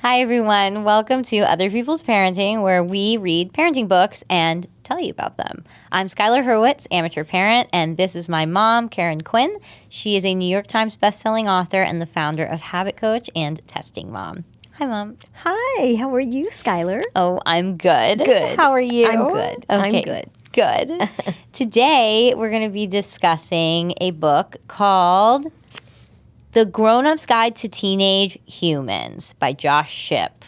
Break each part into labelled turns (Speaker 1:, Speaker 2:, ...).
Speaker 1: Hi, everyone. Welcome to Other People's Parenting, where we read parenting books and tell you about them. I'm Schuyler Hurwitz, amateur parent, and this is my mom, Karen Quinn. She is a New York Times bestselling author and the founder of Habit Coach and Testing Mom. Hi, Mom.
Speaker 2: Hi, how are you, Schuyler?
Speaker 1: Oh, I'm good.
Speaker 2: Good.
Speaker 1: How are you?
Speaker 2: I'm good.
Speaker 1: Okay.
Speaker 2: I'm good.
Speaker 1: Good. Today, we're going to be discussing a book called The Grown-Up's Guide to Teenage Humans by Josh Shipp.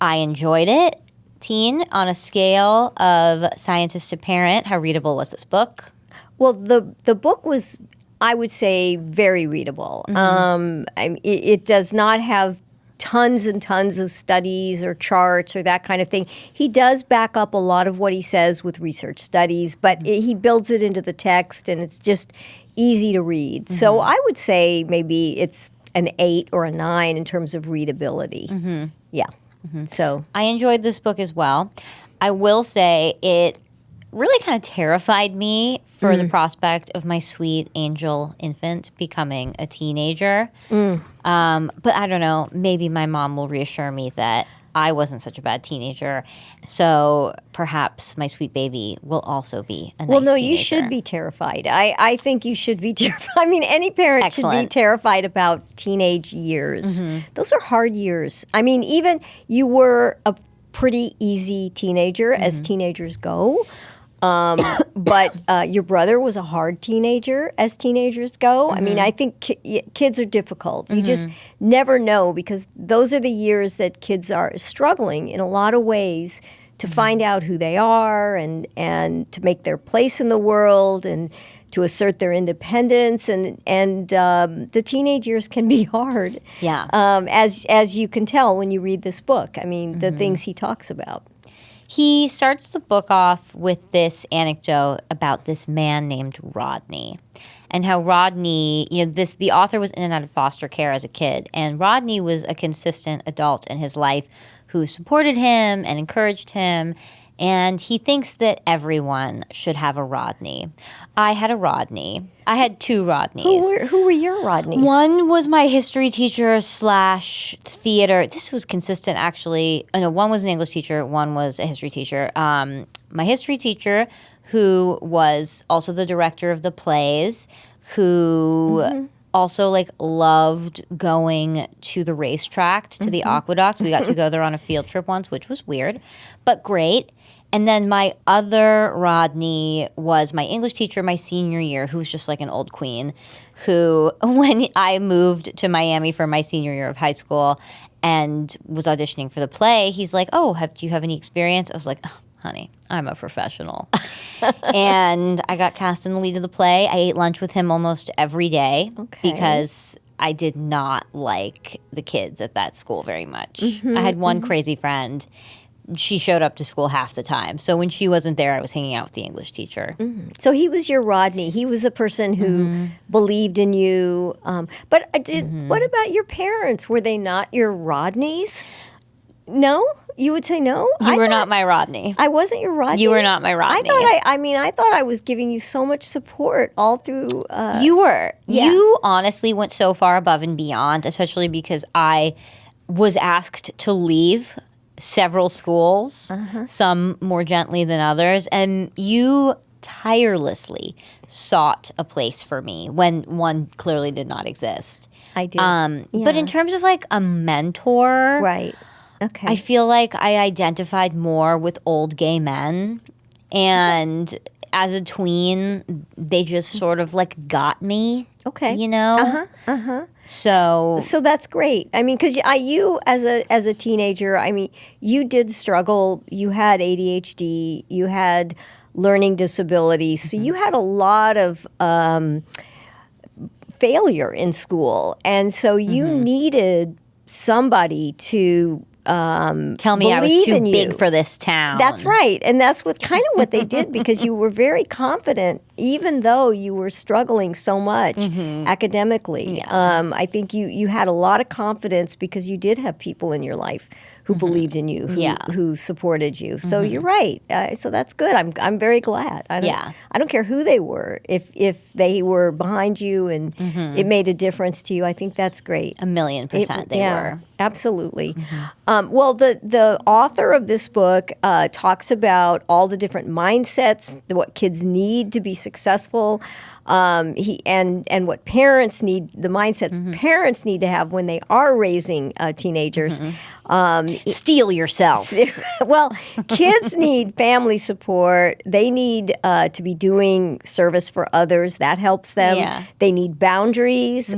Speaker 1: I enjoyed it. Teen, on a scale of scientist to parent, how readable was this book?
Speaker 2: Well, the book was, I would say, very readable. It does not have tons and tons of studies or charts or that kind of thing. He does back up a lot of what he says with research studies, but he builds it into the text, and it's just easy to read. So I would say maybe it's an 8 or a 9 in terms of readability. Yeah. So
Speaker 1: I enjoyed this book as well. I will say it really kind of terrified me for the prospect of my sweet angel infant becoming a teenager. But I don't know, maybe my mom will reassure me that I wasn't such a bad teenager. So perhaps my sweet baby will also be a nice
Speaker 2: Well, no,
Speaker 1: teenager.
Speaker 2: you should be terrified. I think you should be terrified. I mean, any parent should be terrified about teenage years. Those are hard years. I mean, even you were a pretty easy teenager as teenagers go. But your brother was a hard teenager as teenagers go. I mean, I think kids are difficult. You just never know, because those are the years that kids are struggling in a lot of ways to find out who they are and to make their place in the world and to assert their independence. And the teenage years can be hard.
Speaker 1: Yeah.
Speaker 2: As you can tell when you read this book. I mean, the things he talks about.
Speaker 1: He starts the book off with this anecdote about this man named Rodney, and how Rodney, the author was in and out of foster care as a kid, and Rodney was a consistent adult in his life who supported him and encouraged him, and he thinks that everyone should have a Rodney. I had a Rodney. I had 2 Rodneys.
Speaker 2: Who were your Rodneys?
Speaker 1: One was my history teacher / theater. This was consistent, actually. No, one was an English teacher. One was a history teacher. My history teacher, who was also the director of the plays, who also loved going to the racetrack, to the aqueduct. We got to go there on a field trip once, which was weird, but great. And then my other Rodney was my English teacher my senior year, who was just like an old queen, who, when I moved to Miami for my senior year of high school and was auditioning for the play, he's like, oh, do you have any experience? I was like, oh, honey, I'm a professional. And I got cast in the lead of the play. I ate lunch with him almost every day because I did not like the kids at that school very much. I had one crazy friend. She showed up to school half the time. So when she wasn't there, I was hanging out with the English teacher.
Speaker 2: So he was your Rodney. He was a person who believed in you. But what about your parents? Were they not your Rodneys? No? You would say no?
Speaker 1: You were not my Rodney.
Speaker 2: I wasn't your Rodney?
Speaker 1: You were not my Rodney.
Speaker 2: I thought I was giving you so much support all through.
Speaker 1: You were.
Speaker 2: Yeah.
Speaker 1: You honestly went so far above and beyond, especially because I was asked to leave several schools, some more gently than others, and you tirelessly sought a place for me when one clearly did not exist.
Speaker 2: I did.
Speaker 1: But in terms of a mentor,
Speaker 2: right. Okay.
Speaker 1: I feel like I identified more with old gay men, and as a tween, they just sort of got me.
Speaker 2: Okay.
Speaker 1: So
Speaker 2: that's great. I mean, because you as a teenager, I mean, you did struggle. You had ADHD. You had learning disabilities. So you had a lot of failure in school, and so you needed somebody to
Speaker 1: tell me I was too big for this town.
Speaker 2: That's right, and that's kind of what they did, because you were very confident even though you were struggling so much academically. I think you had a lot of confidence because you did have people in your life who believed in you, who supported you. So you're right. So that's good. I'm very glad. I don't care who they were. If they were behind you and it made a difference to you, I think that's great.
Speaker 1: 1,000,000% they were.
Speaker 2: Absolutely. Well, the author of this book talks about all the different mindsets, what kids need to be successful, and what parents need, the mindsets parents need to have when they are raising teenagers.
Speaker 1: Steal yourself.
Speaker 2: Well, kids need family support. They need to be doing service for others. That helps them.
Speaker 1: Yeah.
Speaker 2: They need boundaries.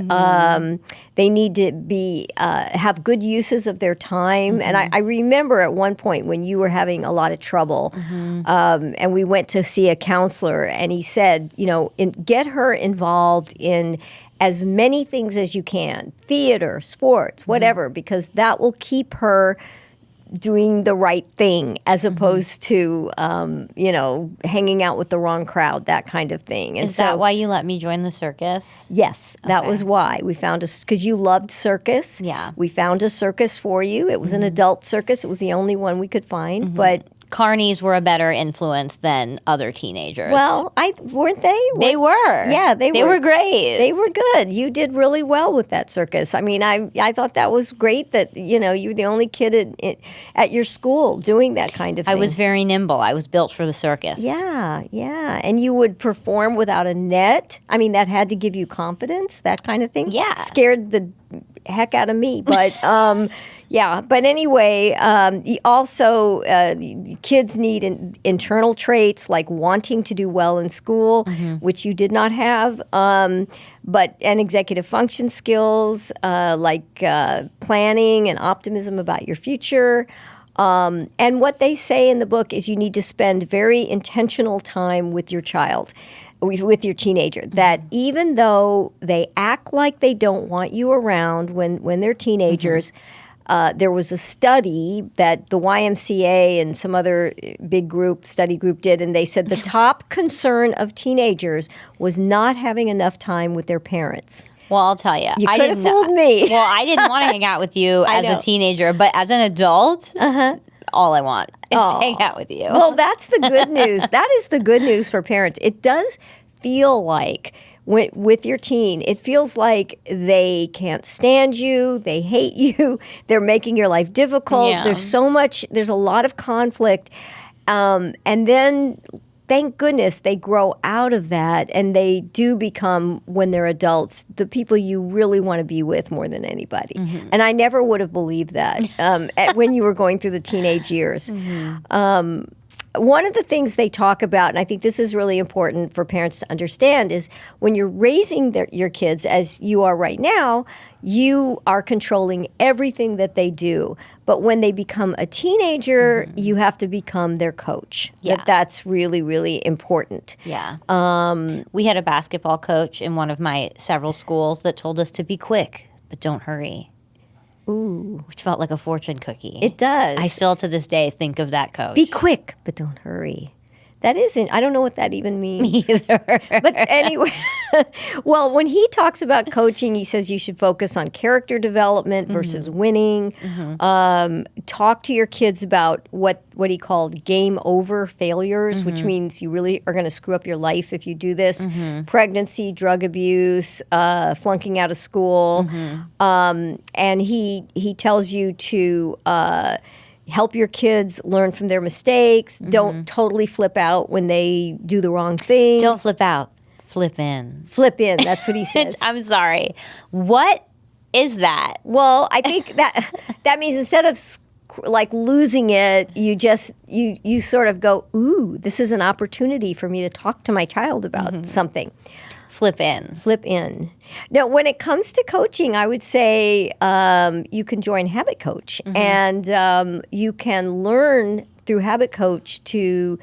Speaker 2: They need to be have good uses of their time. And I remember at one point when you were having a lot of trouble, and we went to see a counselor, and he said, get her involved in as many things as you can, theater, sports, whatever, because that will keep her doing the right thing as opposed to, hanging out with the wrong crowd, that kind of thing. And
Speaker 1: Is that why you let me join the circus?
Speaker 2: Yes, that was why. We found because you loved circus.
Speaker 1: Yeah.
Speaker 2: We found a circus for you. It was an adult circus. It was the only one we could find, but
Speaker 1: Carnies were a better influence than other teenagers.
Speaker 2: well, weren't they?
Speaker 1: They were.
Speaker 2: Yeah,
Speaker 1: they were great.
Speaker 2: They were good. You did really well with that circus. I mean, I thought that was great that, you were the only kid at your school doing that kind of thing.
Speaker 1: I was very nimble. I was built for the circus.
Speaker 2: Yeah. And you would perform without a net. I mean, that had to give you confidence, that kind of thing.
Speaker 1: Yeah.
Speaker 2: Scared the heck out of me. But yeah. But anyway, also kids need internal traits like wanting to do well in school, which you did not have. And executive function skills like planning and optimism about your future. And what they say in the book is you need to spend very intentional time with your child, with your teenager, that even though they act like they don't want you around when they're teenagers, there was a study that the YMCA and some other big study group did, and they said the top concern of teenagers was not having enough time with their parents.
Speaker 1: Well, I'll tell you.
Speaker 2: You could have fooled me.
Speaker 1: Well, I didn't want to hang out with you as a teenager, but as an adult, all I want is to hang out with you.
Speaker 2: Well, that's the good news. That is the good news for parents. It does feel like with your teen, it feels like they can't stand you, they hate you, they're making your life difficult.
Speaker 1: Yeah.
Speaker 2: There's a lot of conflict. And then thank goodness they grow out of that and they do become, when they're adults, the people you really want to be with more than anybody. And I never would have believed that when you were going through the teenage years. One of the things they talk about, and I think this is really important for parents to understand, is when you're raising your kids, as you are right now, you are controlling everything that they do. But when they become a teenager, you have to become their coach.
Speaker 1: Yeah.
Speaker 2: That's really, really important.
Speaker 1: Yeah. We had a basketball coach in one of my several schools that told us to be quick, but don't hurry.
Speaker 2: Ooh.
Speaker 1: Which felt like a fortune cookie.
Speaker 2: It does.
Speaker 1: I still to this day think of that coach.
Speaker 2: Be quick, but don't hurry. That isn't, I don't know what that even means.
Speaker 1: Me either.
Speaker 2: But anyway, well, when he talks about coaching, he says you should focus on character development versus winning. Talk to your kids about what he called game over failures, which means you really are going to screw up your life if you do this. Pregnancy, drug abuse, flunking out of school. And he tells you to help your kids learn from their mistakes. Don't totally flip out when they do the wrong thing.
Speaker 1: Don't flip out. Flip in.
Speaker 2: Flip in. That's what he says.
Speaker 1: I'm sorry. What is that?
Speaker 2: Well, I think that means instead of like losing it, you just you sort of go, ooh, this is an opportunity for me to talk to my child about something.
Speaker 1: Flip in.
Speaker 2: Flip in. Now, when it comes to coaching, I would say you can join Habit Coach, and you can learn through Habit Coach to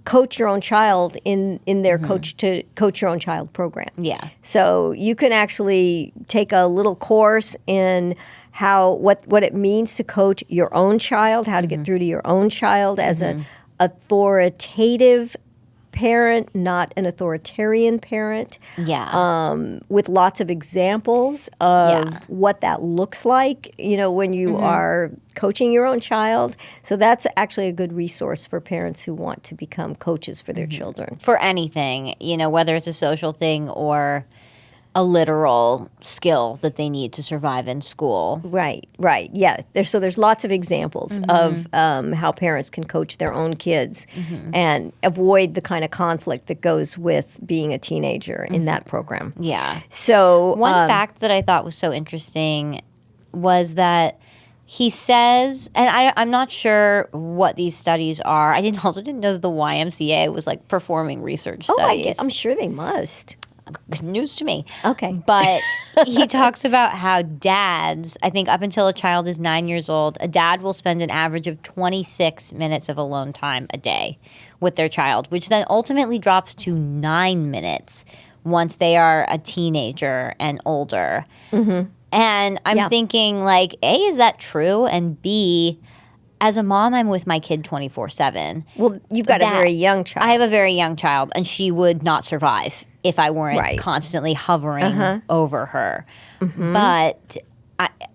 Speaker 2: coach your own child in their Coach Your Own Child program.
Speaker 1: Yeah.
Speaker 2: So you can actually take a little course in what it means to coach your own child, how to get through to your own child as an authoritative parent, not an authoritarian parent.
Speaker 1: Yeah.
Speaker 2: With lots of examples of what that looks like, when you are coaching your own child. So that's actually a good resource for parents who want to become coaches for their children.
Speaker 1: For anything, whether it's a social thing or a literal skill that they need to survive in school.
Speaker 2: Right. Yeah. There's lots of examples of how parents can coach their own kids and avoid the kind of conflict that goes with being a teenager in that program.
Speaker 1: Yeah.
Speaker 2: So
Speaker 1: one fact that I thought was so interesting was that he says, and I'm not sure what these studies are. I also didn't know that the YMCA was like performing research studies.
Speaker 2: I'm sure they must.
Speaker 1: News to me.
Speaker 2: Okay.
Speaker 1: But he talks about how dads, I think up until a child is 9 years old, a dad will spend an average of 26 minutes of alone time a day with their child, which then ultimately drops to 9 minutes once they are a teenager and older. And I'm thinking, like, A, is that true? And B, as a mom, I'm with my kid 24/7.
Speaker 2: Well, you've got a very young child.
Speaker 1: I have a very young child, and she would not survive if I weren't constantly hovering over her. But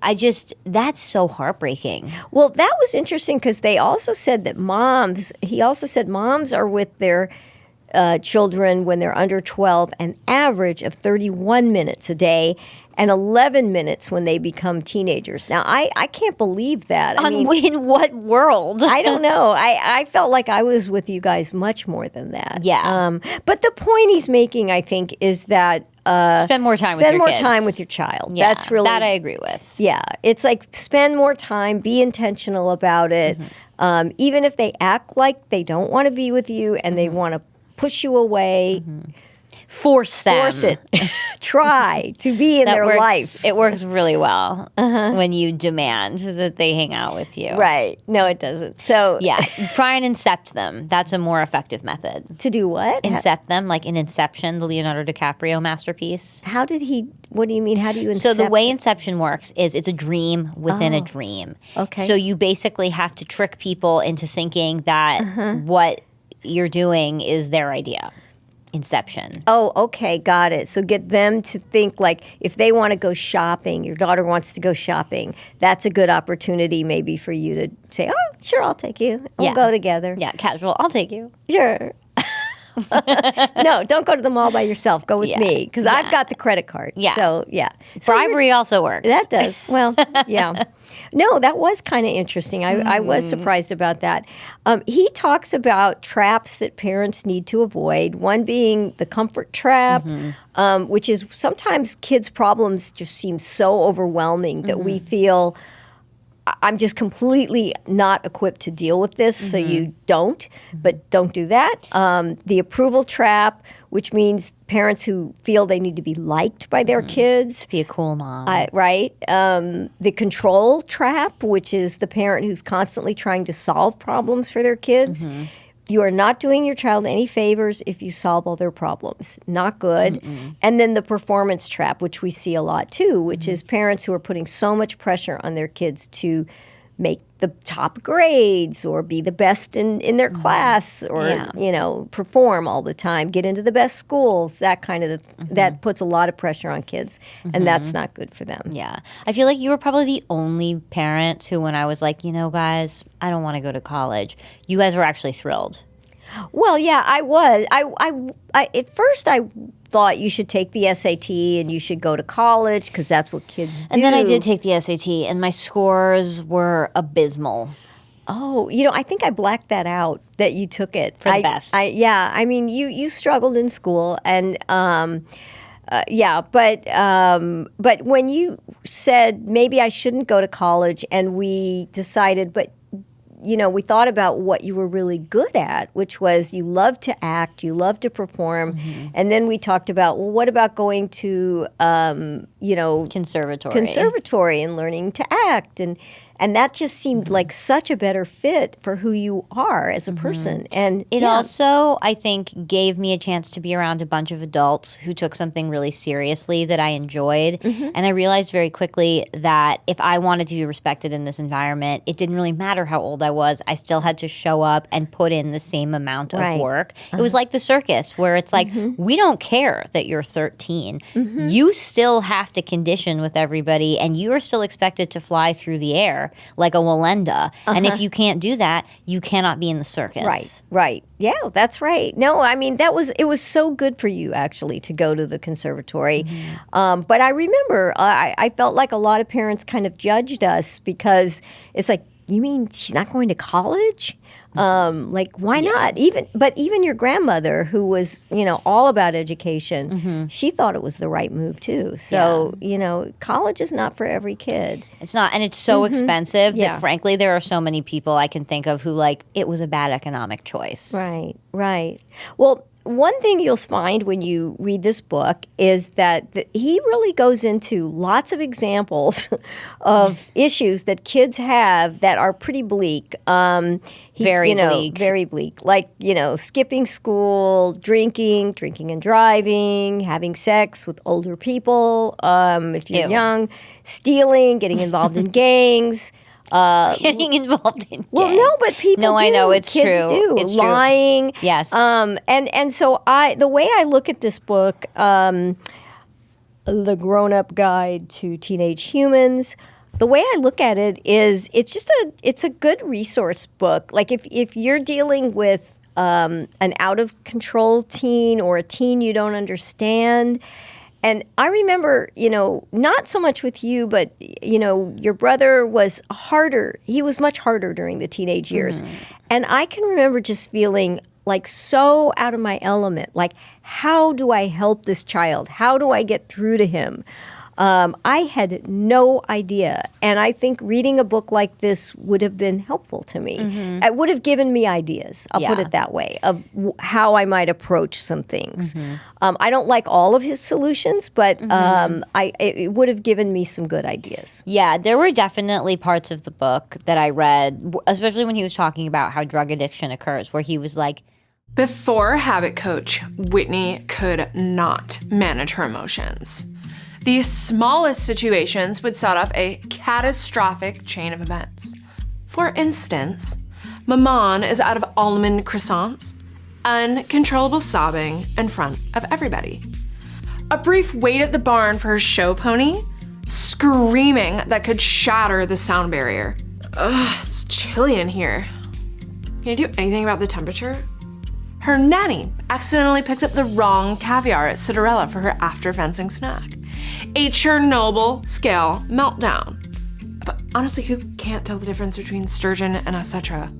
Speaker 1: I just, that's so heartbreaking.
Speaker 2: Well, that was interesting because they also said that he also said moms are with their children when they're under 12 an average of 31 minutes a day and 11 minutes when they become teenagers. Now, I can't believe that.
Speaker 1: In what world?
Speaker 2: I don't know. I felt like I was with you guys much more than that.
Speaker 1: Yeah.
Speaker 2: But the point he's making, I think, is that
Speaker 1: spend more time
Speaker 2: with your child.
Speaker 1: Yeah,
Speaker 2: that's really,
Speaker 1: that I agree with.
Speaker 2: Yeah. It's like spend more time, be intentional about it. Even if they act like they don't want to be with you and they want to push you away.
Speaker 1: Force them.
Speaker 2: Force it. Try to be in their life.
Speaker 1: It works really well when you demand that they hang out with you.
Speaker 2: Right. No, it doesn't. So
Speaker 1: yeah, try and incept them. That's a more effective method.
Speaker 2: To do what?
Speaker 1: Incept them, like in Inception, the Leonardo DiCaprio masterpiece.
Speaker 2: What do you mean? How do you incept?
Speaker 1: So the way Inception works is it's a dream within a dream.
Speaker 2: Okay.
Speaker 1: So you basically have to trick people into thinking that what you're doing is their idea. Inception.
Speaker 2: Oh, okay, got it. So get them to think like if they want to go shopping, your daughter wants to go shopping, that's a good opportunity maybe for you to say, oh, sure, I'll take you. We'll go together.
Speaker 1: Yeah, casual, I'll take you.
Speaker 2: Sure. No, don't go to the mall by yourself. Go with me because I've got the credit card.
Speaker 1: Yeah.
Speaker 2: So, yeah.
Speaker 1: Bribery also works.
Speaker 2: That does. Well, yeah. No, that was kind of interesting. I was surprised about that. He talks about traps that parents need to avoid, one being the comfort trap, which is sometimes kids' problems just seem so overwhelming that we feel, I'm just completely not equipped to deal with this, so you don't. But don't do that. The approval trap, which means parents who feel they need to be liked by their kids.
Speaker 1: Be a cool mom.
Speaker 2: Right. The control trap, which is the parent who's constantly trying to solve problems for their kids. You are not doing your child any favors if you solve all their problems. Not good. And then the performance trap, which we see a lot too, which is parents who are putting so much pressure on their kids to make the top grades or be the best in their class or, perform all the time, get into the best schools, that kind of, that puts a lot of pressure on kids. And that's not good for them.
Speaker 1: Yeah. I feel like you were probably the only parent who, when I was like, guys, I don't want to go to college, you guys were actually thrilled.
Speaker 2: Well, yeah, I was. I at first I thought you should take the SAT and you should go to college because that's what kids do.
Speaker 1: And then I did take the SAT, and my scores were abysmal.
Speaker 2: Oh, I think I blacked that out that you took it
Speaker 1: for the best.
Speaker 2: I mean, you struggled in school, and but when you said maybe I shouldn't go to college, and we decided, but. We thought about what you were really good at, which was you love to act, you love to perform. And then we talked about, well, what about going to,
Speaker 1: conservatory
Speaker 2: and learning to act, and that just seemed like such a better fit for who you are as a person. And
Speaker 1: it also, I think, gave me a chance to be around a bunch of adults who took something really seriously that I enjoyed. And I realized very quickly that if I wanted to be respected in this environment, it didn't really matter how old I was. I still had to show up and put in the same amount of work. It was like the circus, where it's like, we don't care that you're 13. You still have to condition with everybody, and you are still expected to fly through the air like a Walenda. And if you can't do that, you cannot be in the circus.
Speaker 2: Right. Yeah, that's right. No, I mean, it was so good for you, actually, to go to the conservatory. But I remember I felt like a lot of parents kind of judged us because it's like, you mean she's not going to college? Like, why not? Even your grandmother, who was, all about education, she thought it was the right move too. So, college is not for every kid.
Speaker 1: It's not, and it's so expensive that frankly, there are so many people I can think of who it was a bad economic choice.
Speaker 2: Right. Well, one thing you'll find when you read this book is that he really goes into lots of examples of issues that kids have that are pretty bleak. Very bleak. Like, skipping school, drinking and driving, having sex with older people, if you're young, stealing, getting involved in gangs.
Speaker 1: Getting involved in gangs.
Speaker 2: Well, no, but people do.
Speaker 1: I know, it's
Speaker 2: Kids
Speaker 1: true.
Speaker 2: do.
Speaker 1: It's
Speaker 2: lying.
Speaker 1: True. Yes.
Speaker 2: And so the way I look at this book, The Grown-Up Guide to Teenage Humans, the way I look at it is it's a good resource book. Like if you're dealing with an out-of-control teen or a teen you don't understand. And I remember, not so much with you, but, your brother was harder. He was much harder during the teenage years. And I can remember just feeling like so out of my element. Like, how do I help this child? How do I get through to him? I had no idea. And I think reading a book like this would have been helpful to me. It would have given me ideas, I'll put it that way, of how I might approach some things. I don't like all of his solutions, but it would have given me some good ideas.
Speaker 1: Yeah, there were definitely parts of the book that I read, especially when he was talking about how drug addiction occurs, where he was like,
Speaker 3: before Habit Coach, Whitney could not manage her emotions. The smallest situations would set off a catastrophic chain of events. For instance, Maman is out of almond croissants, uncontrollable sobbing in front of everybody. A brief wait at the barn for her show pony, screaming that could shatter the sound barrier. Ugh, it's chilly in here. Can you do anything about the temperature? Her nanny accidentally picks up the wrong caviar at Cinderella for her after-fencing snack. A Chernobyl scale meltdown. But honestly, who can't tell the difference between sturgeon and etc.?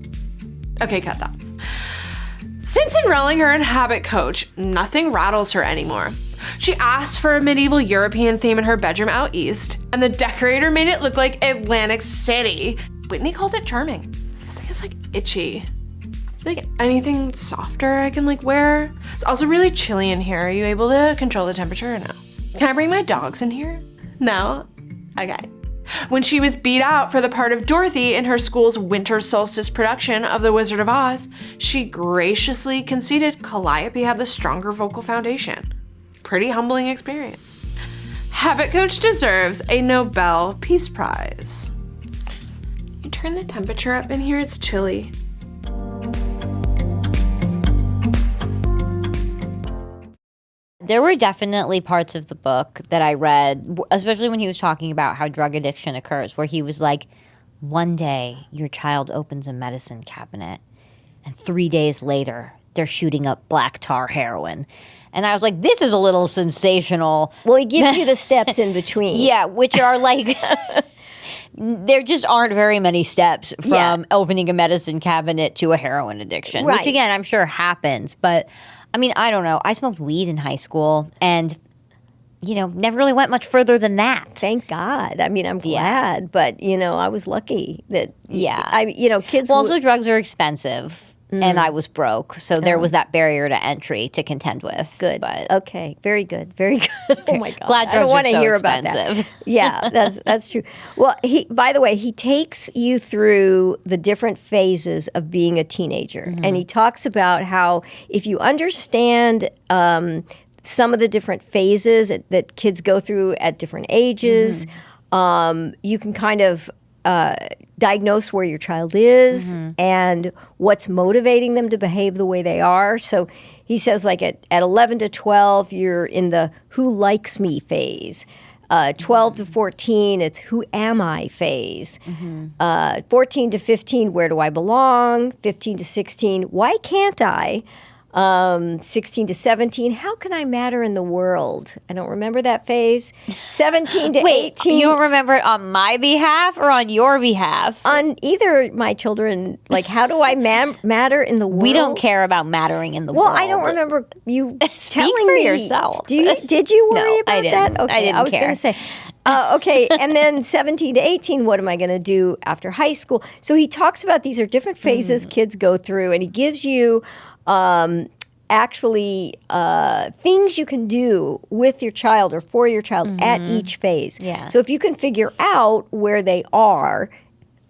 Speaker 3: Okay, cut that. Since enrolling her in Habit Coach, nothing rattles her anymore. She asked for a medieval European theme in her bedroom out east, and the decorator made it look like Atlantic City. Whitney called it charming. This thing is itchy. Like anything softer I can wear? It's also really chilly in here. Are you able to control the temperature or no? Can I bring my dogs in here? No? Okay. When she was beat out for the part of Dorothy in her school's winter solstice production of The Wizard of Oz, she graciously conceded Calliope had the stronger vocal foundation. Pretty humbling experience. Habit Coach deserves a Nobel Peace Prize. You turn the temperature up in here, it's chilly.
Speaker 1: There were definitely parts of the book that I read, especially when he was talking about how drug addiction occurs, where he was like, one day your child opens a medicine cabinet and 3 days later they're shooting up black tar heroin. And I was like, this is a little sensational.
Speaker 2: Well, he gives you the steps in between.
Speaker 1: Yeah, which are there just aren't very many steps from opening a medicine cabinet to a heroin addiction, which again, I'm sure happens, but I mean, I don't know. I smoked weed in high school and, never really went much further than that.
Speaker 2: Thank God. I mean, I'm glad, but, I was lucky that, kids...
Speaker 1: Well, also drugs are expensive. and I was broke. So there was that barrier to entry to contend with.
Speaker 2: Good.
Speaker 1: But
Speaker 2: Okay. Very good. Very good. Oh my God.
Speaker 1: glad
Speaker 2: I don't
Speaker 1: drugs
Speaker 2: want
Speaker 1: are
Speaker 2: to
Speaker 1: so
Speaker 2: hear
Speaker 1: expensive.
Speaker 2: about that. Yeah, that's true. Well, by the way, he takes you through the different phases of being a teenager, and he talks about how if you understand some of the different phases that kids go through at different ages, you can kind of diagnose where your child is and what's motivating them to behave the way they are. So he says, like at 11 to 12, you're in the who likes me phase. 12 to 14, it's who am I phase. 14 to 15, where do I belong? 15 to 16, why can't I? 16 to 17, how can I matter in the world? I don't remember that phase. 17 to
Speaker 1: Wait,
Speaker 2: 18.
Speaker 1: you don't remember it on my behalf or on your behalf?
Speaker 2: On either my children, like, how do I matter in the world?
Speaker 1: We don't care about mattering in the world.
Speaker 2: Well, I don't remember you
Speaker 1: Speak
Speaker 2: telling
Speaker 1: for
Speaker 2: me.
Speaker 1: yourself.
Speaker 2: Did you worry
Speaker 1: No,
Speaker 2: about
Speaker 1: I didn't.
Speaker 2: that? Okay,
Speaker 1: I didn't
Speaker 2: was
Speaker 1: care.
Speaker 2: going to say. Okay, and then 17 to 18, what am I going to do after high school? So he talks about these are different phases kids go through, and he gives you actually things you can do with your child or for your child at each phase.
Speaker 1: Yeah.
Speaker 2: So if you can figure out where they are,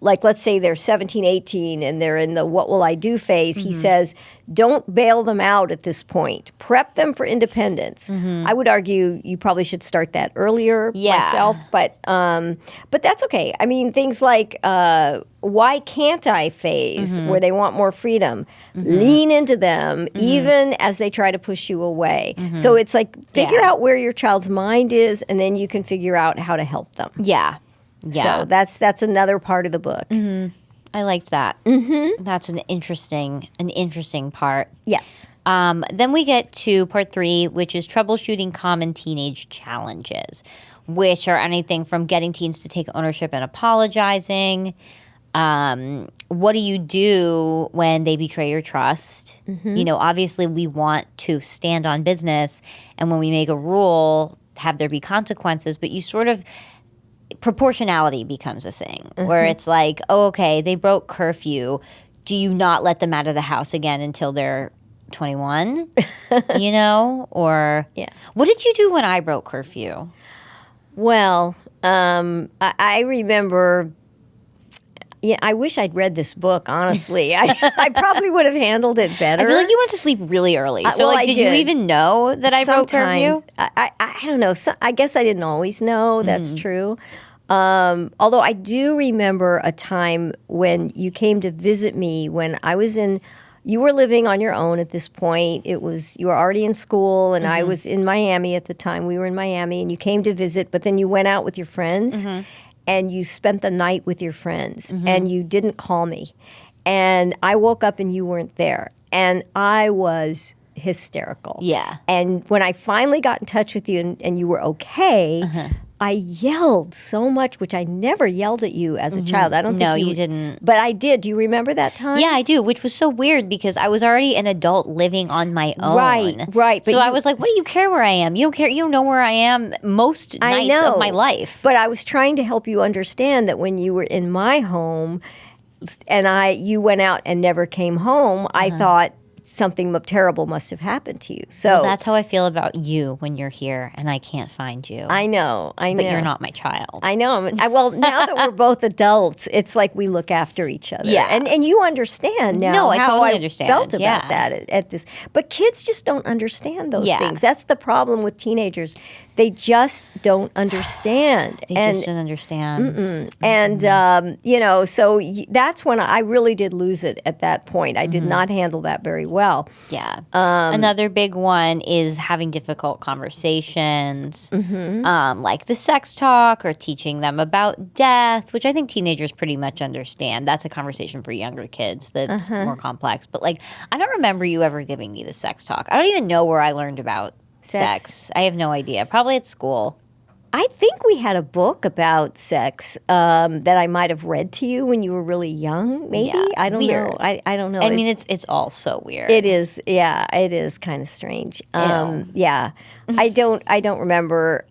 Speaker 2: like let's say they're 17, 18 and they're in the what will I do phase, he says, don't bail them out at this point. Prep them for independence. I would argue you probably should start that earlier myself, but that's okay. I mean, things like why can't I phase, where they want more freedom. Lean into them even as they try to push you away. So it's like figure out where your child's mind is, and then you can figure out how to help them.
Speaker 1: Yeah.
Speaker 2: So that's another part of the book.
Speaker 1: I liked that. That's an interesting part.
Speaker 2: Yes.
Speaker 1: Then we get to part 3, which is troubleshooting common teenage challenges, which are anything from getting teens to take ownership and apologizing. What do you do when they betray your trust? You know, obviously we want to stand on business, and when we make a rule, have there be consequences, but you sort of proportionality becomes a thing where it's like, oh, okay, they broke curfew. Do you not let them out of the house again until they're 21? You know? Or what did you do when I broke curfew?
Speaker 2: Well, I remember. Yeah, I wish I'd read this book. Honestly, I probably would have handled it better.
Speaker 1: I feel like you went to sleep really early. So,
Speaker 2: well,
Speaker 1: like, did you even know that I broke curfew?
Speaker 2: I don't know. I guess I didn't always know. That's true. Although I do remember a time when you came to visit me when I was in. You were living on your own at this point. You were already in school, and I was in Miami at the time. We were in Miami, and you came to visit, but then you went out with your friends. And you spent the night with your friends, and you didn't call me. And I woke up and you weren't there. And I was hysterical.
Speaker 1: Yeah.
Speaker 2: And when I finally got in touch with you and you were okay, I yelled so much, which I never yelled at you as a child. I don't think
Speaker 1: No, you didn't.
Speaker 2: But I did. Do you remember that time?
Speaker 1: Yeah, I do, which was so weird because I was already an adult living on my own.
Speaker 2: Right.
Speaker 1: So I was like, what do you care where I am? You don't care. You don't know where I am most nights of my life.
Speaker 2: But I was trying to help you understand that when you were in my home and you went out and never came home, I thought something terrible must have happened to you. So
Speaker 1: that's how I feel about you when you're here and I can't find you.
Speaker 2: I know.
Speaker 1: But you're not my child.
Speaker 2: I know. Well, now that we're both adults, it's like we look after each other.
Speaker 1: Yeah.
Speaker 2: And you understand now
Speaker 1: No, I
Speaker 2: how
Speaker 1: totally
Speaker 2: I
Speaker 1: understand.
Speaker 2: felt about
Speaker 1: Yeah.
Speaker 2: that at this. But kids just don't understand those
Speaker 1: Yeah.
Speaker 2: things. That's the problem with teenagers. They just don't understand.
Speaker 1: They just don't understand.
Speaker 2: And, you know, so that's when I really did lose it at that point. I did not handle that very well.
Speaker 1: Yeah. Another big one is having difficult conversations, like the sex talk or teaching them about death, which I think teenagers pretty much understand. That's a conversation for younger kids that's more complex. But, like, I don't remember you ever giving me the sex talk. I don't even know where I learned about sex. I have no idea. Probably at school.
Speaker 2: I think we had a book about sex that I might have read to you when you were really young. Maybe
Speaker 1: Yeah,
Speaker 2: I don't
Speaker 1: weird.
Speaker 2: know. I don't know.
Speaker 1: I mean, it's all so weird.
Speaker 2: It is. Yeah, it is kind of strange. Yeah, I don't remember.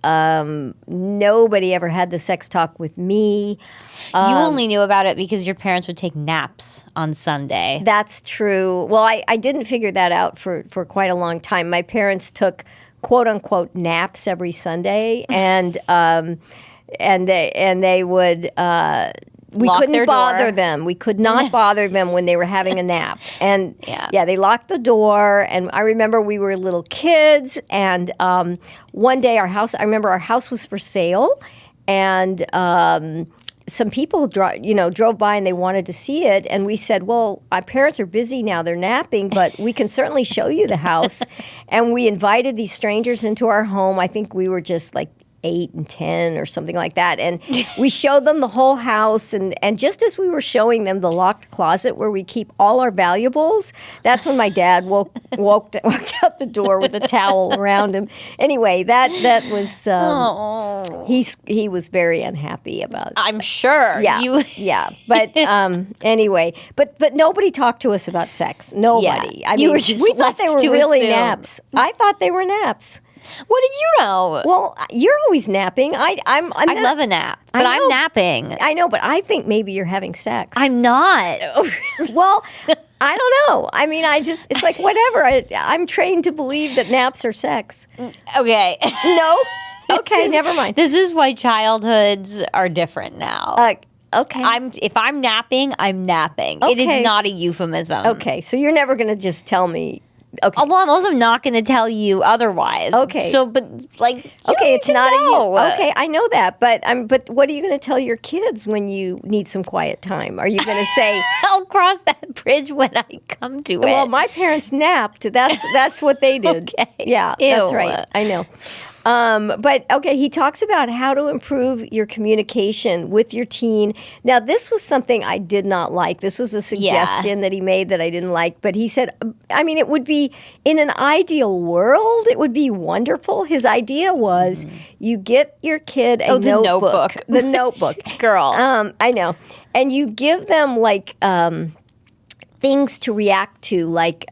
Speaker 2: Nobody ever had the sex talk with me.
Speaker 1: You only knew about it because your parents would take naps on Sunday.
Speaker 2: That's true. Well, I didn't figure that out for quite a long time. My parents took quote unquote naps every Sunday, and they would. We
Speaker 1: Lock
Speaker 2: couldn't
Speaker 1: their
Speaker 2: bother
Speaker 1: door.
Speaker 2: them. We could not bother them when they were having a nap. And
Speaker 1: Yeah.
Speaker 2: they locked the door. And I remember we were little kids. And one day our house was for sale. And some people drove by and they wanted to see it. And we said, well, our parents are busy now. They're napping, but we can certainly show you the house. And we invited these strangers into our home. I think we were just like 8 and 10 or something like that. And we showed them the whole house. And just as we were showing them the locked closet where we keep all our valuables, that's when my dad walked out the door with a towel around him. Anyway, that was, he was very unhappy about it.
Speaker 1: I'm sure.
Speaker 2: Yeah. But anyway, but nobody talked to us about sex. Nobody.
Speaker 1: Yeah.
Speaker 2: I
Speaker 1: You
Speaker 2: mean,
Speaker 1: were just
Speaker 2: we thought they
Speaker 1: left
Speaker 2: were
Speaker 1: to
Speaker 2: really
Speaker 1: assume.
Speaker 2: naps. I thought they were naps.
Speaker 1: What did you know?
Speaker 2: Well, you're always napping.
Speaker 1: I love a nap, but
Speaker 2: I know.
Speaker 1: I'm napping.
Speaker 2: I know, but I think maybe you're having sex.
Speaker 1: I'm not.
Speaker 2: Well, I don't know. I mean, it's like whatever. I'm trained to believe that naps are sex.
Speaker 1: Okay.
Speaker 2: No? Okay, never mind.
Speaker 1: This is why childhoods are different now.
Speaker 2: Okay.
Speaker 1: If I'm napping, I'm napping. It
Speaker 2: Okay.
Speaker 1: is not a euphemism.
Speaker 2: Okay, so you're never going to just tell me. Okay.
Speaker 1: Well, I'm also not going to tell you otherwise.
Speaker 2: Okay.
Speaker 1: So, but like, you don't
Speaker 2: Okay,
Speaker 1: need
Speaker 2: it's
Speaker 1: to
Speaker 2: not
Speaker 1: know.
Speaker 2: a you. Okay, I know that, but what are you going to tell your kids when you need some quiet time? Are you going to say,
Speaker 1: I'll cross that bridge when I come to it.
Speaker 2: "Well, my parents napped. That's what they did."
Speaker 1: Okay.
Speaker 2: Yeah, that's
Speaker 1: Ew.
Speaker 2: right. I know. But okay, he talks about how to improve your communication with your teen. Now, this was something I did not like. This was a suggestion that he made that I didn't like. But he said, I mean, it would be, in an ideal world, it would be wonderful. His idea was you get your kid a
Speaker 1: the notebook.
Speaker 2: The notebook.
Speaker 1: Girl.
Speaker 2: I know. And you give them, like, things to react to, like,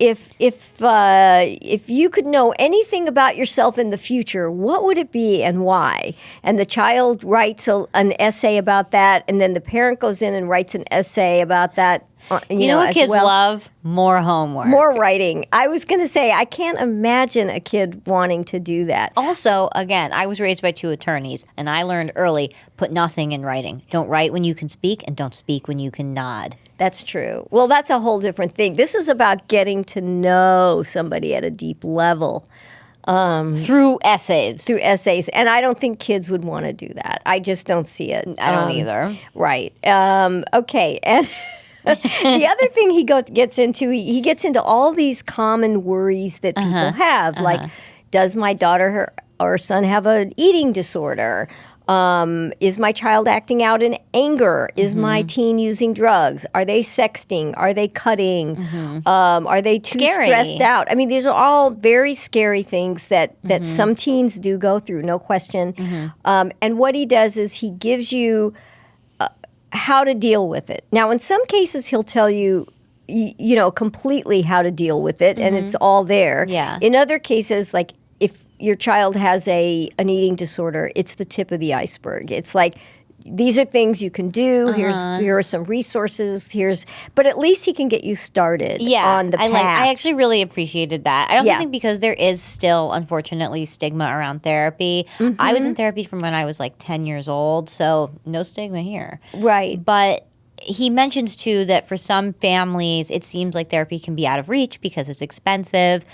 Speaker 2: if you could know anything about yourself in the future, what would it be and why? And the child writes an essay about that, and then the parent goes in and writes an essay about that.
Speaker 1: You know what
Speaker 2: as
Speaker 1: kids
Speaker 2: well.
Speaker 1: love? More homework.
Speaker 2: More writing. I was going to say, I can't imagine a kid wanting to do that.
Speaker 1: Also, again, I was raised by 2 attorneys, and I learned early, put nothing in writing. Don't write when you can speak, and don't speak when you can nod.
Speaker 2: That's true. Well, that's a whole different thing. This is about getting to know somebody at a deep level.
Speaker 1: Through essays.
Speaker 2: Through essays. And I don't think kids would want to do that. I just don't see it.
Speaker 1: I don't either.
Speaker 2: Right. Okay. And the other thing he gets into, he gets into all these common worries that people have. Like, does my daughter or son have an eating disorder? Is my child acting out in anger? Is my teen using drugs? Are they sexting? Are they cutting? Are they too
Speaker 1: Scary.
Speaker 2: stressed out? I mean, these are all very scary things that some teens do go through, no question. And what he does is he gives you how to deal with it. Now, in some cases, he'll tell you, you know, completely how to deal with it, and it's all there.
Speaker 1: Yeah.
Speaker 2: In other cases, like if your child has an eating disorder, it's the tip of the iceberg. It's like, these are things you can do. Here are some resources. But at least he can get you started on the path.
Speaker 1: I actually really appreciated that. I also
Speaker 2: Yeah.
Speaker 1: think because there is still, unfortunately, stigma around therapy. I was in therapy from when I was like 10 years old, so no stigma here.
Speaker 2: Right.
Speaker 1: But he mentions, too, that for some families, it seems like therapy can be out of reach because it's expensive.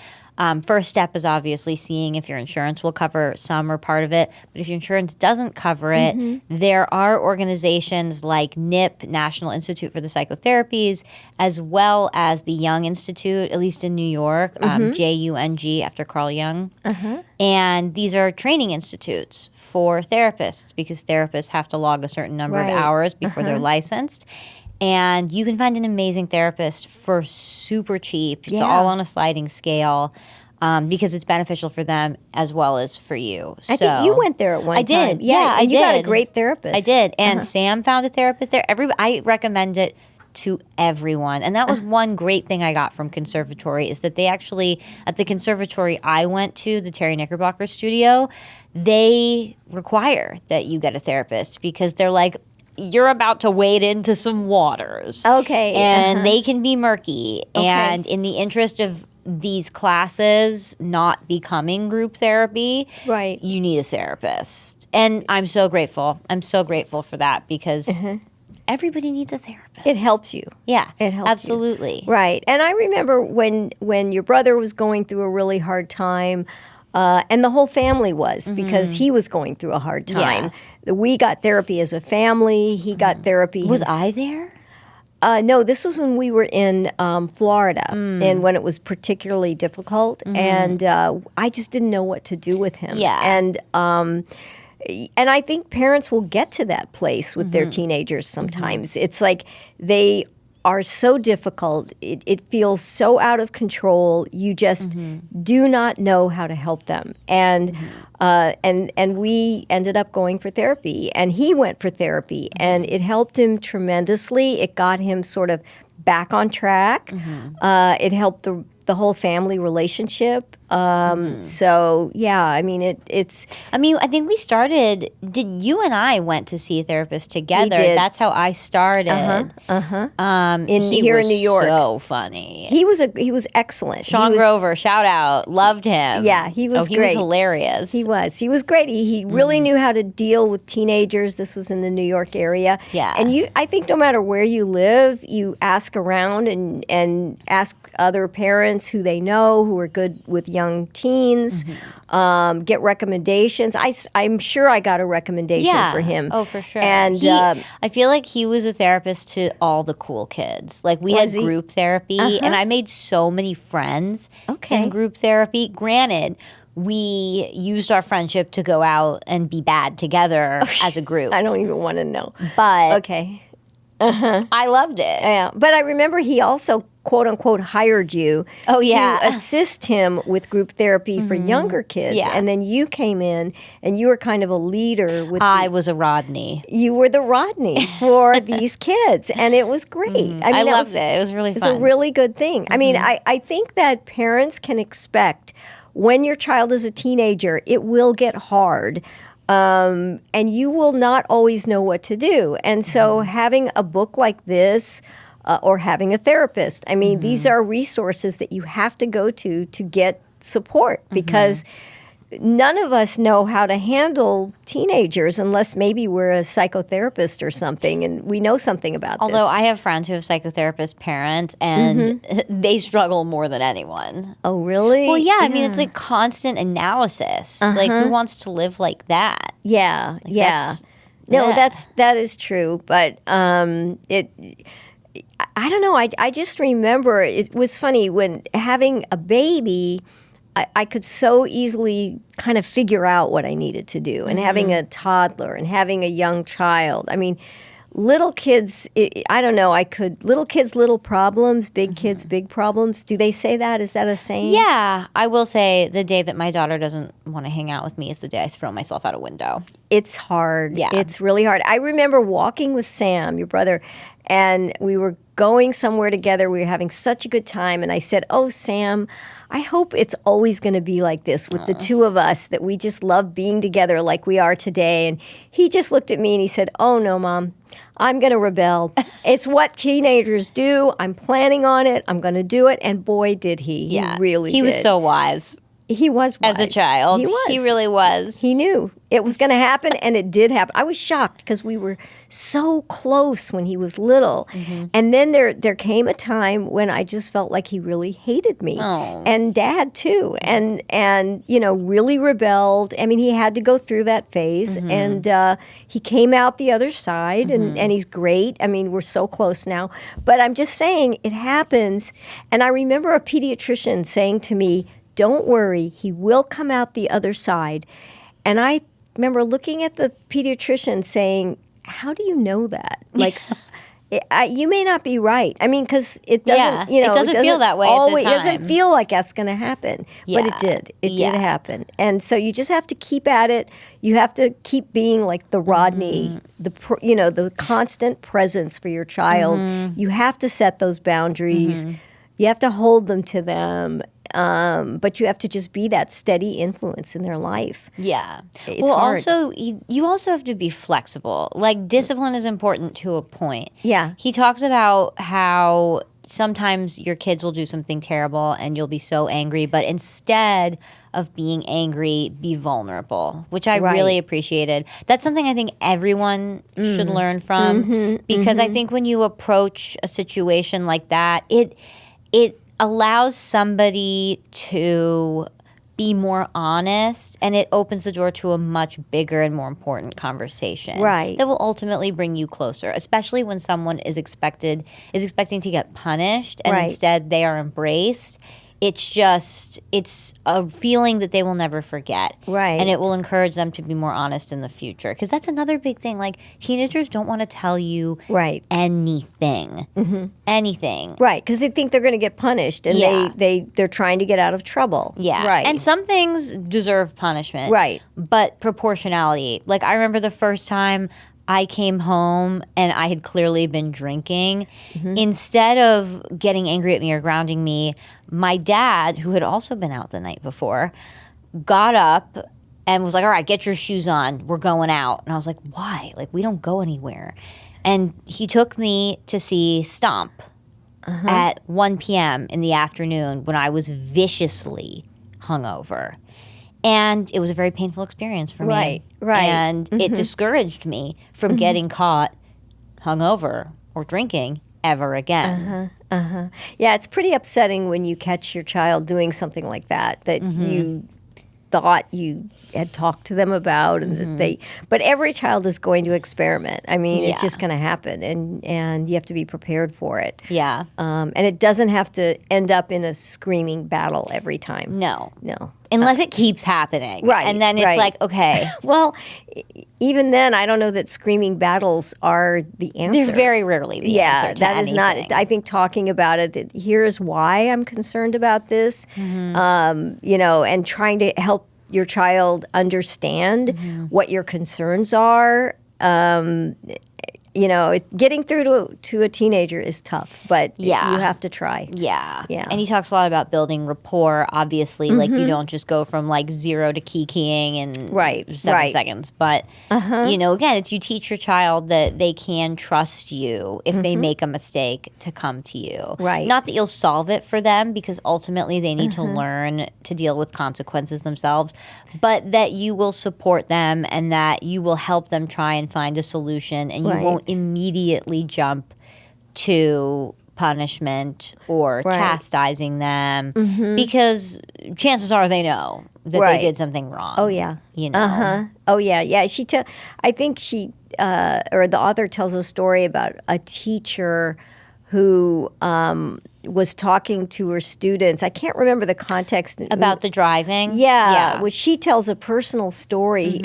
Speaker 1: First step is obviously seeing if your insurance will cover some or part of it. But if your insurance doesn't cover it, there are organizations like NIP, National Institute for the Psychotherapies, as well as the Jung Institute, at least in New York, JUNG after Carl Jung. And these are training institutes for therapists because therapists have to log a certain number of hours before they're licensed. And you can find an amazing therapist for super cheap. It's all on a sliding scale. because it's beneficial for them as well as for you.
Speaker 2: I think you went there at one
Speaker 1: I
Speaker 2: time.
Speaker 1: did. Yeah, I
Speaker 2: and you got a
Speaker 1: did.
Speaker 2: great therapist.
Speaker 1: I did. And Sam found a therapist there. I recommend it to everyone. And that was one great thing I got from conservatory is that they actually, at the conservatory I went to, the Terry Knickerbocker studio, they require that you get a therapist because they're like, you're about to wade into some waters.
Speaker 2: Okay.
Speaker 1: And they can be murky. Okay. And in the interest of these classes not becoming group therapy,
Speaker 2: right,
Speaker 1: you need a therapist. And I'm so grateful. I'm so grateful for that because everybody needs a therapist.
Speaker 2: It helps you.
Speaker 1: Yeah,
Speaker 2: it helps
Speaker 1: absolutely.
Speaker 2: You. Right. And I remember when your brother was going through a really hard time, and the whole family was because he was going through a hard time. Yeah. We got therapy as a family. He got therapy.
Speaker 1: Was I there?
Speaker 2: No, this was when we were in Florida and when it was particularly difficult. And I just didn't know what to do with him.
Speaker 1: Yeah.
Speaker 2: And I think parents will get to that place with their teenagers sometimes. It's like they are so difficult. It feels so out of control. You just do not know how to help them. And we ended up going for therapy. And he went for therapy. And it helped him tremendously. It got him sort of back on track. It helped the whole family relationship. So yeah, I mean it's. I mean,
Speaker 1: I think we started. You and I went to see a therapist together?
Speaker 2: We did.
Speaker 1: That's how I started.
Speaker 2: Here in New York.
Speaker 1: So funny.
Speaker 2: He was excellent.
Speaker 1: Sean Grover, shout out, loved him.
Speaker 2: Yeah, he was
Speaker 1: great.
Speaker 2: He
Speaker 1: was hilarious.
Speaker 2: He was great. He really knew how to deal with teenagers. This was in the New York area.
Speaker 1: Yeah,
Speaker 2: and I think no matter where you live, you ask around and ask other parents who they know who are good with young teens, get recommendations. I'm sure I got a recommendation for him.
Speaker 1: Oh, for sure.
Speaker 2: And
Speaker 1: I feel like he was a therapist to all the cool kids. Like we had group therapy, and I made so many friends in group therapy. Granted, we used our friendship to go out and be bad together as a group.
Speaker 2: I don't even want to know.
Speaker 1: But I loved it.
Speaker 2: Yeah, but I remember he also quote unquote hired you to assist him with group therapy for younger kids.
Speaker 1: Yeah.
Speaker 2: And then you came in and you were kind of a leader with
Speaker 1: I was a Rodney.
Speaker 2: You were the Rodney for these kids, and it was great.
Speaker 1: I loved it. It was really fun.
Speaker 2: It was a really good thing. I mean, I think that parents can expect when your child is a teenager, it will get hard. And you will not always know what to do. And so having a book like this or having a therapist, I mean, these are resources that you have to go to get support because none of us know how to handle teenagers unless maybe we're a psychotherapist or something and we know something about this.
Speaker 1: Although I have friends who have psychotherapist parents and they struggle more than anyone.
Speaker 2: Oh, really?
Speaker 1: Well, yeah. I mean, it's like constant analysis. Like, who wants to live like that?
Speaker 2: Yeah, that is true. But I don't know. I just remember it was funny when having a baby, I could so easily kind of figure out what I needed to do. And having a toddler and having a young child. I mean, little kids, I don't know, little kids, little problems, big kids, big problems. Do they say that? Is that a saying?
Speaker 1: Yeah. I will say the day that my daughter doesn't want to hang out with me is the day I throw myself out a window.
Speaker 2: It's hard.
Speaker 1: Yeah.
Speaker 2: It's really hard. I remember walking with Sam, your brother, and we were going somewhere together. We were having such a good time. And I said, oh, Sam, I hope it's always going to be like this with the two of us, that we just love being together like we are today. And he just looked at me and he said, oh, no, Mom, I'm going to rebel. It's what teenagers do. I'm planning on it. I'm going to do it. And boy, did he.
Speaker 1: Yeah.
Speaker 2: He really did.
Speaker 1: He was so wise.
Speaker 2: He was wise.
Speaker 1: As a child.
Speaker 2: He was.
Speaker 1: He really was.
Speaker 2: He knew it was going to happen, and it did happen. I was shocked because we were so close when he was little. And then there came a time when I just felt like he really hated me. And Dad, too. And really rebelled. I mean, he had to go through that phase. And he came out the other side, and he's great. I mean, we're so close now. But I'm just saying, it happens. And I remember a pediatrician saying to me, don't worry, he will come out the other side. And I remember looking at the pediatrician saying, how do you know that? Like, You may not be right. I mean, because it doesn't,
Speaker 1: Yeah, it doesn't feel that way at the
Speaker 2: It doesn't
Speaker 1: time.
Speaker 2: feel like that's going to happen, but it did. It did happen, and so you just have to keep at it. You have to keep being like the Rodney, the constant presence for your child. You have to set those boundaries. You have to hold them to them. But you have to just be that steady influence in their life.
Speaker 1: Yeah.
Speaker 2: It's
Speaker 1: well,
Speaker 2: hard.
Speaker 1: also, you also have to be flexible. Like, discipline is important to a point.
Speaker 2: Yeah.
Speaker 1: He talks about how sometimes your kids will do something terrible and you'll be so angry, but instead of being angry, be vulnerable, which I really appreciated. That's something I think everyone should learn from, because I think when you approach a situation like that, it allows somebody to be more honest, and it opens the door to a much bigger and more important conversation that will ultimately bring you closer, especially when someone is expecting to get punished and instead they are embraced. It's a feeling that they will never forget.
Speaker 2: Right.
Speaker 1: And it will encourage them to be more honest in the future. Because that's another big thing. Like, teenagers don't want to tell you anything. Anything.
Speaker 2: Right, because they think they're going to get punished, and they're trying to get out of trouble.
Speaker 1: Yeah.
Speaker 2: Right.
Speaker 1: And some things deserve punishment.
Speaker 2: Right.
Speaker 1: But proportionality. Like, I remember the first time I came home and I had clearly been drinking. Instead of getting angry at me or grounding me, my dad, who had also been out the night before, got up and was like, all right, get your shoes on. We're going out. And I was like, why? Like, we don't go anywhere. And he took me to see Stomp at 1 p.m. in the afternoon when I was viciously hungover. And it was a very painful experience for me.
Speaker 2: Right.
Speaker 1: And it discouraged me from getting caught hungover or drinking ever again.
Speaker 2: Yeah, it's pretty upsetting when you catch your child doing something like that you thought you had talked to them about, and that but every child is going to experiment. I mean, it's just going to happen, and you have to be prepared for it.
Speaker 1: Yeah.
Speaker 2: And it doesn't have to end up in a screaming battle every time.
Speaker 1: No.
Speaker 2: No.
Speaker 1: Unless it keeps happening.
Speaker 2: Right,
Speaker 1: And then it's
Speaker 2: right.
Speaker 1: like, okay.
Speaker 2: Well, even then, I don't know that screaming battles are the answer.
Speaker 1: They're very rarely the answer to
Speaker 2: that is not.
Speaker 1: anything.
Speaker 2: I think talking about it, that here's why I'm concerned about this, and trying to help your child understand what your concerns are. Getting through to a teenager is tough, but you have to try.
Speaker 1: Yeah.
Speaker 2: Yeah.
Speaker 1: And he talks a lot about building rapport, obviously. Like, you don't just go from, like, 0 to keying in 7 seconds. But, again, it's you teach your child that they can trust you if they make a mistake to come to you.
Speaker 2: Right.
Speaker 1: Not that you'll solve it for them, because ultimately they need to learn to deal with consequences themselves, but that you will support them and that you will help them try and find a solution, and you won't immediately jump to punishment or chastising them, because chances are they know that they did something wrong.
Speaker 2: Oh yeah. Oh yeah. Yeah. I think or the author tells a story about a teacher who was talking to her students. I can't remember the context
Speaker 1: About the driving.
Speaker 2: Yeah. Which she tells a personal story.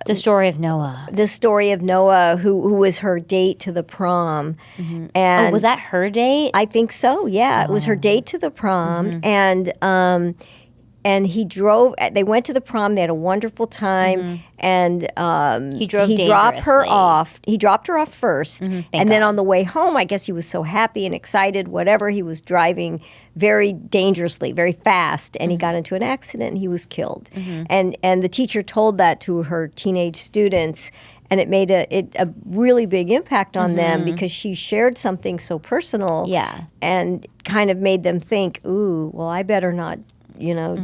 Speaker 1: The story of Noah.
Speaker 2: The story of Noah, who was her date to the prom, and
Speaker 1: was that her date?
Speaker 2: I think so. Yeah, it was her date to the prom, and he drove. They went to the prom. They had a wonderful time, and
Speaker 1: he drove.
Speaker 2: He dropped her off. He dropped her off first, and then on the way home, I guess he was so happy and excited. Whatever, he was driving very dangerously, very fast, and he got into an accident and he was killed. And the teacher told that to her teenage students. And it made a really big impact on them, because she shared something so personal, and kind of made them think, "Ooh, well, I better not,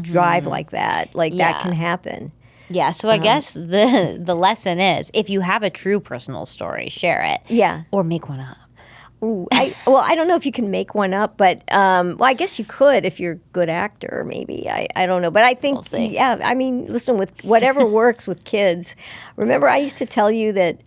Speaker 2: drive like that. Like that can happen."
Speaker 1: Yeah, so I guess the lesson is, if you have a true personal story, share it.
Speaker 2: Yeah.
Speaker 1: Or make one up.
Speaker 2: Ooh, I don't know if you can make one up, but I guess you could if you're a good actor, maybe. I don't know. But I think,
Speaker 1: We'll see.
Speaker 2: yeah, I mean, listen, with whatever works with kids. Remember, I used to tell you that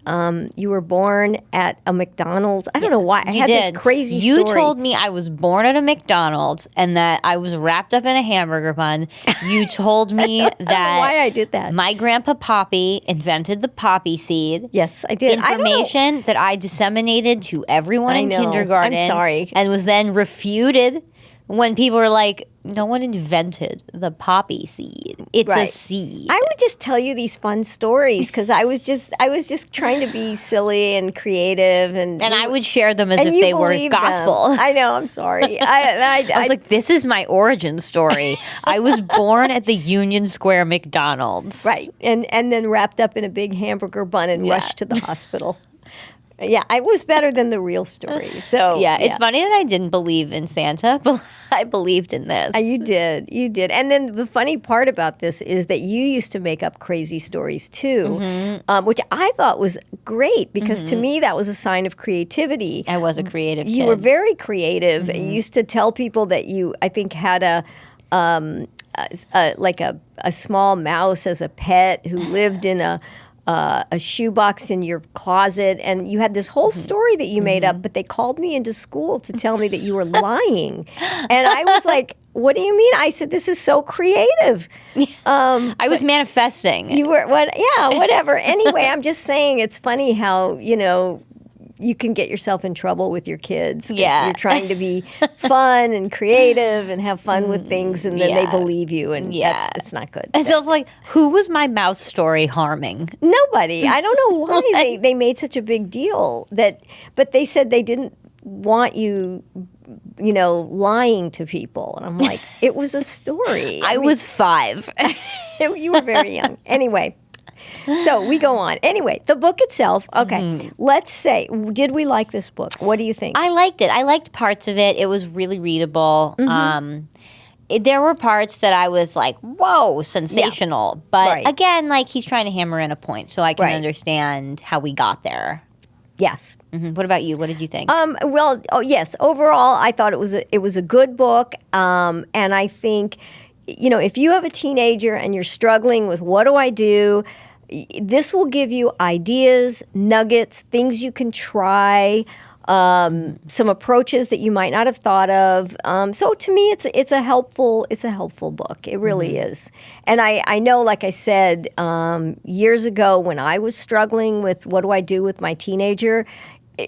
Speaker 2: you were born at a McDonald's. I don't know why. I
Speaker 1: You
Speaker 2: had
Speaker 1: did.
Speaker 2: this crazy
Speaker 1: You
Speaker 2: story.
Speaker 1: told me I was born at a McDonald's and that I was wrapped up in a hamburger bun. You told me that
Speaker 2: why I did that.
Speaker 1: my grandpa Poppy invented the poppy seed.
Speaker 2: Yes, I did. I don't know.
Speaker 1: Information that I disseminated to everyone in
Speaker 2: know.
Speaker 1: kindergarten.
Speaker 2: I'm sorry.
Speaker 1: And was then refuted when people were like, no one invented the poppy seed. It's a
Speaker 2: Right.
Speaker 1: seed.
Speaker 2: I would just tell you these fun stories because I was just trying to be silly and creative, and
Speaker 1: I would share them as
Speaker 2: and
Speaker 1: if
Speaker 2: you
Speaker 1: they were
Speaker 2: believed them.
Speaker 1: gospel.
Speaker 2: I know. I'm sorry. I
Speaker 1: I was like, this is my origin story. I was born at the Union Square McDonald's.
Speaker 2: right, and then wrapped up in a big hamburger bun and rushed to the hospital. Yeah, it was better than the real story. So
Speaker 1: Yeah, it's funny that I didn't believe in Santa, but I believed in this.
Speaker 2: You did. And then the funny part about this is that you used to make up crazy stories too, which I thought was great because to me that was a sign of creativity.
Speaker 1: I was a creative kid.
Speaker 2: You were very creative. You used to tell people that you, I think, had a small mouse as a pet who lived in a shoebox in your closet, and you had this whole story that you made up, but they called me into school to tell me that you were lying. And I was like, what do you mean? I said, this is so creative.
Speaker 1: I was manifesting.
Speaker 2: You were, whatever. Anyway, I'm just saying it's funny how, you can get yourself in trouble with your kids. 'Cause
Speaker 1: Yeah.
Speaker 2: You're trying to be fun and creative and have fun with things, and then they
Speaker 1: Yeah.
Speaker 2: believe you, and
Speaker 1: Yeah.
Speaker 2: that's not good.
Speaker 1: It's also like, who was my mouse story harming?
Speaker 2: Nobody. I don't know why they made such a big deal but they said they didn't want you, lying to people. And I'm like, it was a story.
Speaker 1: I was 5.
Speaker 2: You were very young. Anyway, so we go on. Anyway, the book itself, okay, let's say, did we like this book? What do you think?
Speaker 1: I liked it. I liked parts of it. It was really readable. There were parts that I was like, whoa, sensational. But
Speaker 2: Right.
Speaker 1: again, like he's trying to hammer in a point so I can
Speaker 2: Right.
Speaker 1: understand how we got there.
Speaker 2: Yes.
Speaker 1: What about you? What did you think?
Speaker 2: Yes. Overall, I thought it was a good book, and I think, if you have a teenager and you're struggling with what do I do, this will give you ideas, nuggets, things you can try, some approaches that you might not have thought of. So to me, it's a helpful book. It really is. And I know, like I said, years ago when I was struggling with what do I do with my teenager,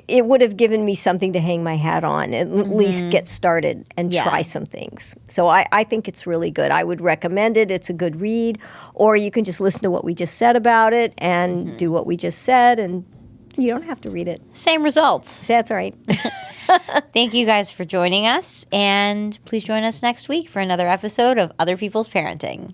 Speaker 2: it would have given me something to hang my hat on, at least get started and try some things. So I think it's really good. I would recommend it. It's a good read. Or you can just listen to what we just said about it and do what we just said, and you don't have to read it.
Speaker 1: Same results.
Speaker 2: That's all right.
Speaker 1: Thank you guys for joining us, and please join us next week for another episode of Other People's Parenting.